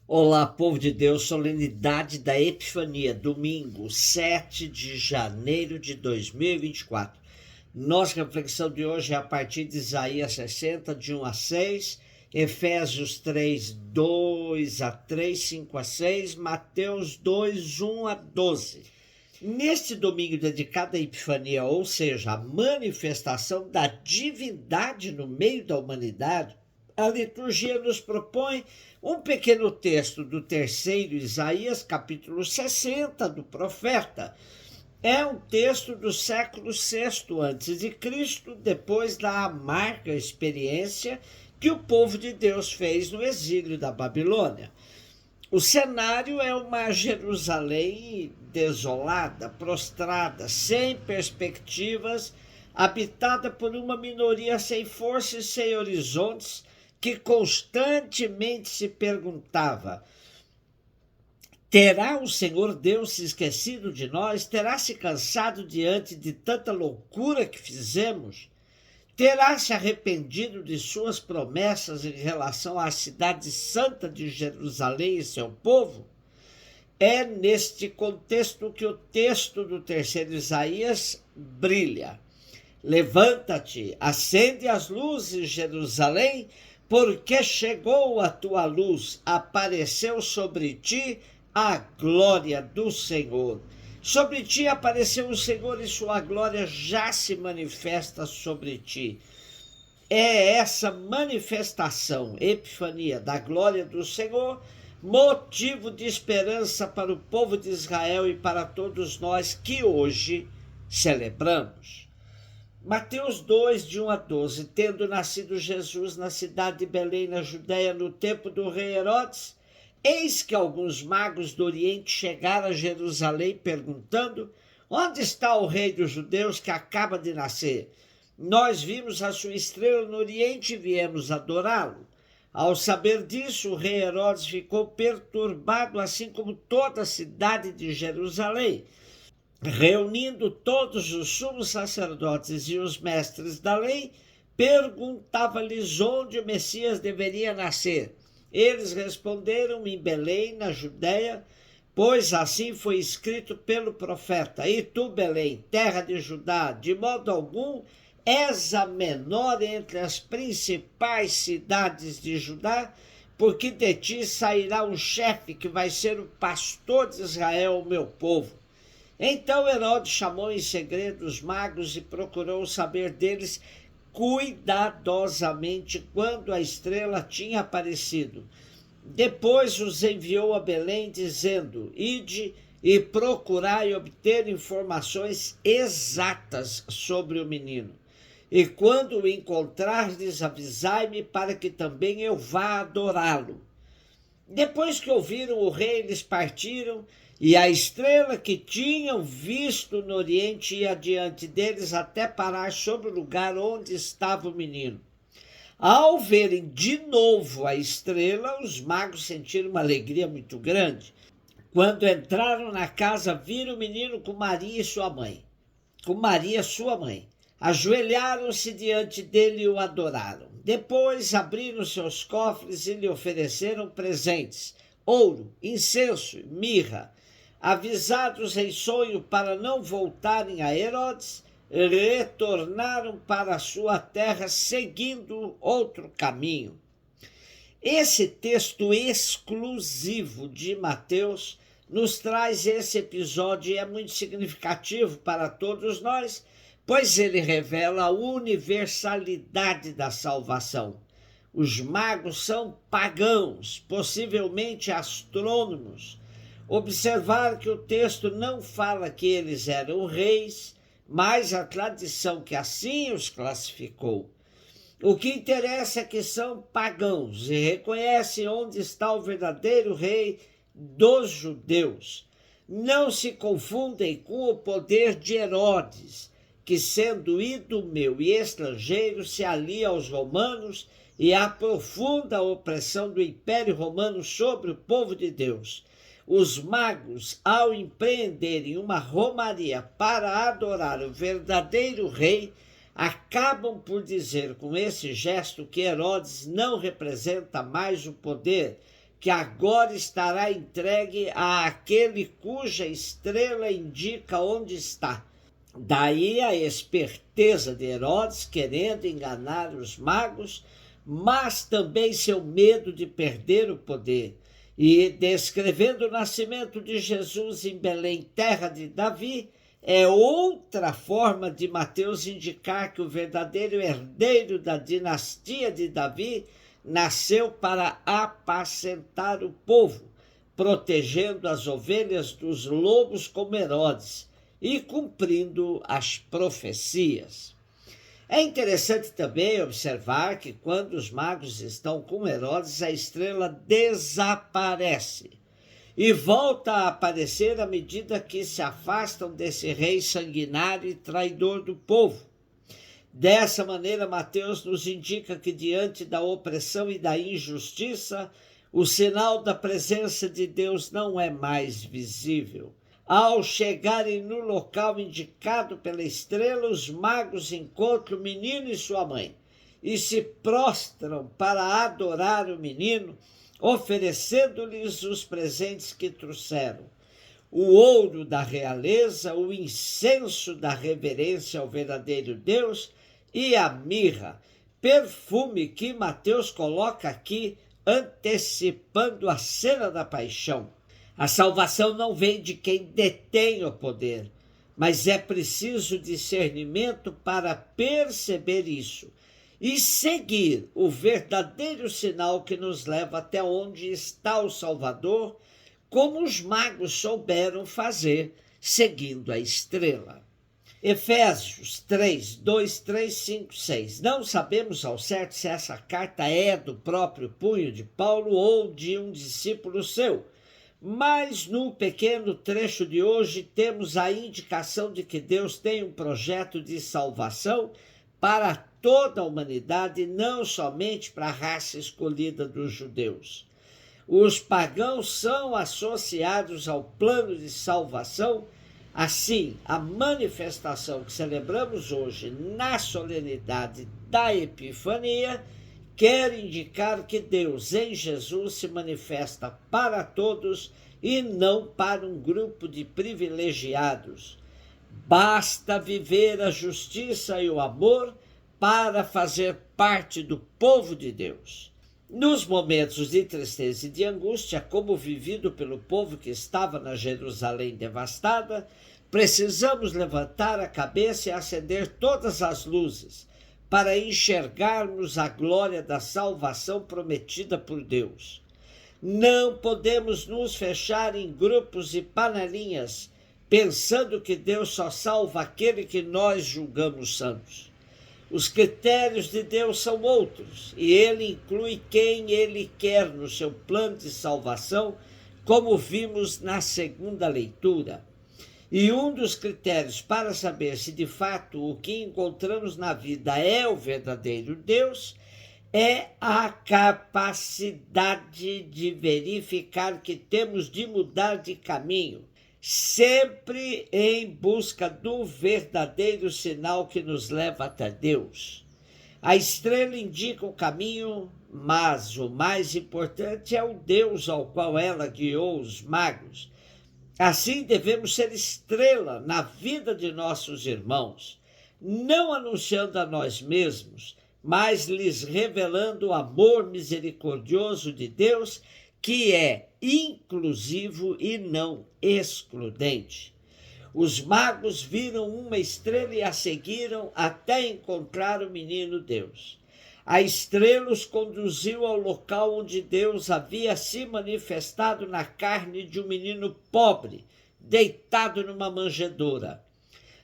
Olá, povo de Deus, solenidade da Epifania, domingo, 7 de janeiro de 2024. Nossa reflexão de hoje é a partir de Isaías 60, de 1 a 6, Efésios 3, 2 a 3, 5 a 6, Mateus 2, 1 a 12. Neste domingo dedicado à Epifania, ou seja, a manifestação da divindade no meio da humanidade, a liturgia nos propõe um pequeno texto do terceiro Isaías, capítulo 60, do profeta. É um texto do século VI a.C., depois da amarga experiência que o povo de Deus fez no exílio da Babilônia. O cenário é uma Jerusalém desolada, prostrada, sem perspectivas, habitada por uma minoria sem força e sem horizontes, que constantemente se perguntava: terá o Senhor Deus se esquecido de nós? Terá se cansado diante de tanta loucura que fizemos? Terá se arrependido de suas promessas em relação à cidade santa de Jerusalém e seu povo? É neste contexto que o texto do terceiro Isaías brilha. Levanta-te, acende as luzes, Jerusalém, porque chegou a tua luz, apareceu sobre ti a glória do Senhor. Sobre ti apareceu o Senhor e sua glória já se manifesta sobre ti. É essa manifestação, epifania da glória do Senhor, motivo de esperança para o povo de Israel e para todos nós que hoje celebramos. Mateus 2, de 1 a 12. Tendo nascido Jesus na cidade de Belém, na Judéia, no tempo do rei Herodes, eis que alguns magos do Oriente chegaram a Jerusalém perguntando: onde está o rei dos judeus que acaba de nascer? Nós vimos a sua estrela no Oriente e viemos adorá-lo. Ao saber disso, o rei Herodes ficou perturbado, assim como toda a cidade de Jerusalém. Reunindo todos os sumos sacerdotes e os mestres da lei, perguntava-lhes onde o Messias deveria nascer. Eles responderam: em Belém, na Judéia, pois assim foi escrito pelo profeta: e tu, Belém, terra de Judá, de modo algum és a menor entre as principais cidades de Judá, porque de ti sairá um chefe que vai ser o pastor de Israel, o meu povo. Então Herodes chamou em segredo os magos e procurou saber deles cuidadosamente quando a estrela tinha aparecido. Depois os enviou a Belém, dizendo: ide e procurai obter informações exatas sobre o menino. E quando o encontrardes, avisai-me para que também eu vá adorá-lo. Depois que ouviram o rei, eles partiram, e a estrela que tinham visto no Oriente ia diante deles até parar sobre o lugar onde estava o menino. Ao verem de novo a estrela, os magos sentiram uma alegria muito grande. Quando entraram na casa, viram o menino com Maria, sua mãe. Ajoelharam-se diante dele e o adoraram. Depois abriram seus cofres e lhe ofereceram presentes: ouro, incenso e mirra. Avisados em sonho para não voltarem a Herodes, retornaram para a sua terra seguindo outro caminho. Esse texto exclusivo de Mateus nos traz esse episódio e é muito significativo para todos nós, pois ele revela a universalidade da salvação. Os magos são pagãos, possivelmente astrônomos. Observar que o texto não fala que eles eram reis, mas a tradição que assim os classificou. O que interessa é que são pagãos e reconhecem onde está o verdadeiro rei dos judeus. Não se confundem com o poder de Herodes, que, sendo idumeu e estrangeiro, se alia aos romanos e aprofunda a opressão do Império Romano sobre o povo de Deus. Os magos, ao empreenderem uma romaria para adorar o verdadeiro rei, acabam por dizer com esse gesto que Herodes não representa mais o poder, que agora estará entregue àquele cuja estrela indica onde está. Daí a esperteza de Herodes, querendo enganar os magos, mas também seu medo de perder o poder. E descrevendo o nascimento de Jesus em Belém, terra de Davi, é outra forma de Mateus indicar que o verdadeiro herdeiro da dinastia de Davi nasceu para apacentar o povo, protegendo as ovelhas dos lobos como Herodes e cumprindo as profecias. É interessante também observar que quando os magos estão com Herodes, a estrela desaparece e volta a aparecer à medida que se afastam desse rei sanguinário e traidor do povo. Dessa maneira, Mateus nos indica que diante da opressão e da injustiça, o sinal da presença de Deus não é mais visível. Ao chegarem no local indicado pela estrela, os magos encontram o menino e sua mãe e se prostram para adorar o menino, oferecendo-lhes os presentes que trouxeram: o ouro da realeza, o incenso da reverência ao verdadeiro Deus e a mirra, perfume que Mateus coloca aqui antecipando a cena da paixão. A salvação não vem de quem detém o poder, mas é preciso discernimento para perceber isso e seguir o verdadeiro sinal que nos leva até onde está o Salvador, como os magos souberam fazer, seguindo a estrela. Efésios 3, 2, 3, 5, 6. Não sabemos ao certo se essa carta é do próprio punho de Paulo ou de um discípulo seu, mas no pequeno trecho de hoje temos a indicação de que Deus tem um projeto de salvação para toda a humanidade, não somente para a raça escolhida dos judeus. Os pagãos são associados ao plano de salvação. Assim, a manifestação que celebramos hoje na solenidade da Epifania quer indicar que Deus em Jesus se manifesta para todos e não para um grupo de privilegiados. Basta viver a justiça e o amor para fazer parte do povo de Deus. Nos momentos de tristeza e de angústia, como vivido pelo povo que estava na Jerusalém devastada, precisamos levantar a cabeça e acender todas as luzes para enxergarmos a glória da salvação prometida por Deus. Não podemos nos fechar em grupos e panelinhas, pensando que Deus só salva aquele que nós julgamos santos. Os critérios de Deus são outros, e Ele inclui quem Ele quer no seu plano de salvação, como vimos na segunda leitura. E um dos critérios para saber se de fato o que encontramos na vida é o verdadeiro Deus é a capacidade de verificar que temos de mudar de caminho, sempre em busca do verdadeiro sinal que nos leva até Deus. A estrela indica o caminho, mas o mais importante é o Deus ao qual ela guiou os magos. Assim devemos ser estrela na vida de nossos irmãos, não anunciando a nós mesmos, mas lhes revelando o amor misericordioso de Deus, que é inclusivo e não excludente. Os magos viram uma estrela e a seguiram até encontrar o menino Deus. A estrela os conduziu ao local onde Deus havia se manifestado na carne de um menino pobre, deitado numa manjedoura.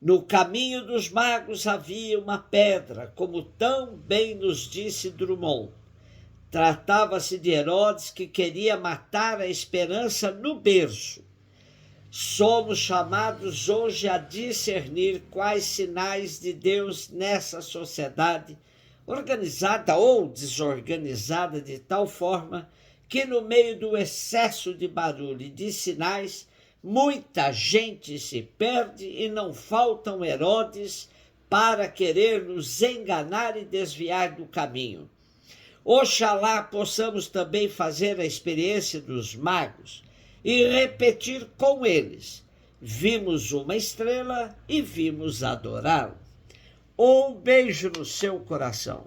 No caminho dos magos havia uma pedra, como tão bem nos disse Drummond. Tratava-se de Herodes, que queria matar a esperança no berço. Somos chamados hoje a discernir quais sinais de Deus nessa sociedade, organizada ou desorganizada de tal forma que no meio do excesso de barulho e de sinais, muita gente se perde e não faltam Herodes para querer nos enganar e desviar do caminho. Oxalá possamos também fazer a experiência dos magos e repetir com eles: vimos uma estrela e vimos adorá-lo. Um beijo no seu coração.